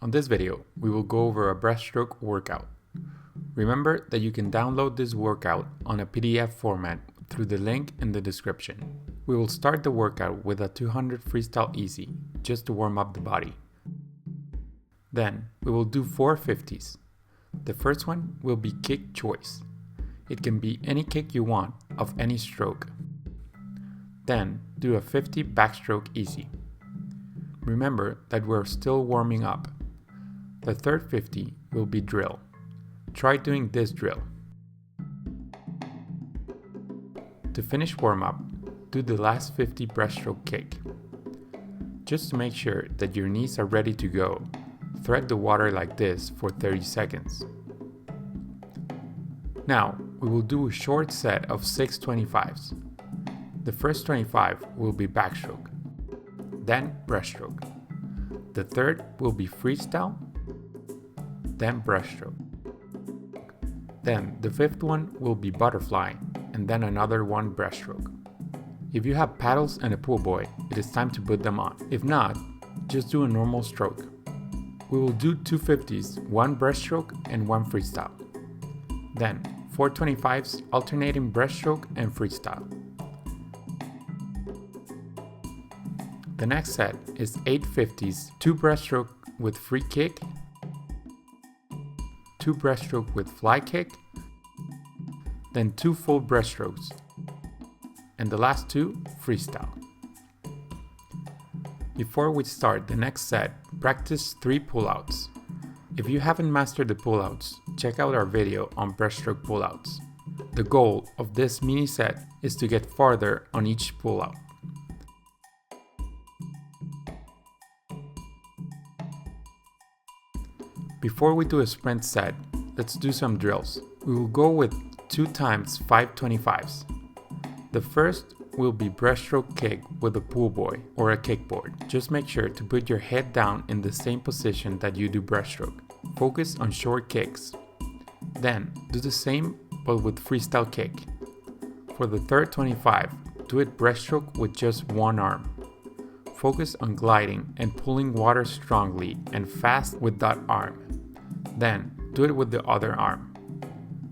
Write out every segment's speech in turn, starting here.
On this video, we will go over a breaststroke workout. Remember that you can download this workout on a PDF format through the link in the description. We will start the workout with a 200 freestyle easy, just to warm up the body. Then, we will do 4 50s. The first one will be kick choice. It can be any kick you want of any stroke. Then, do a 50 backstroke easy. Remember that we're still warming up. The third 50 will be drill. Try doing this drill. To finish warm up, do the last 50 breaststroke kick. Just to make sure that your knees are ready to go, thread the water like this for 30 seconds. Now, we will do a short set of 6 25s. The first 25 will be backstroke, then breaststroke. The third will be freestyle, then breaststroke. Then the fifth one will be butterfly, and then another one breaststroke. If you have paddles and a pool boy, it is time to put them on. If not, just do a normal stroke. We will do 2 50s, 1 breaststroke and 1 freestyle. Then 4 25s alternating breaststroke and freestyle. The next set is 8 50s, 2 breaststroke with free kick, 2 breaststroke with fly kick, then 2 full breaststrokes, and the last 2 freestyle. Before we start the next set, practice 3 pullouts. If you haven't mastered the pullouts, check out our video on breaststroke pullouts. The goal of this mini set is to get farther on each pullout. Before we do a sprint set, let's do some drills. We will go with 2 times 5 25s. The first will be breaststroke kick with a pool boy or a kickboard. Just make sure to put your head down in the same position that you do breaststroke. Focus on short kicks. Then do the same but with freestyle kick. For the third 25, do it breaststroke with just one arm. Focus on gliding and pulling water strongly and fast with that arm. Then do it with the other arm.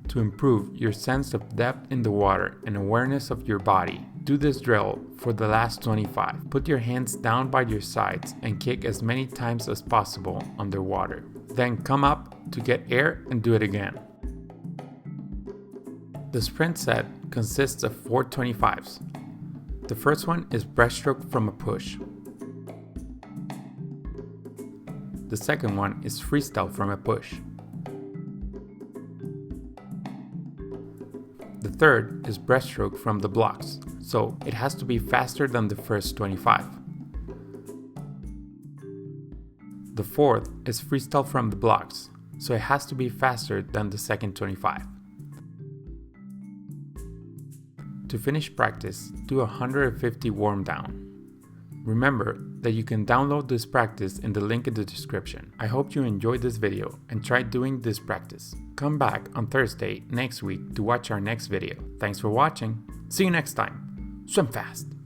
To improve your sense of depth in the water and awareness of your body, do this drill for the last 25. Put your hands down by your sides and kick as many times as possible underwater. Then come up to get air and do it again. The sprint set consists of 4 25s. The first one is breaststroke from a push. The second one is freestyle from a push. The third is breaststroke from the blocks, so it has to be faster than the first 25. The fourth is freestyle from the blocks, so it has to be faster than the second 25. To finish practice, do a 150 warm down. Remember that you can download this practice in the link in the description. I hope you enjoyed this video and try doing this practice. Come back on Thursday next week to watch our next video. Thanks for watching. See you next time. Swim fast!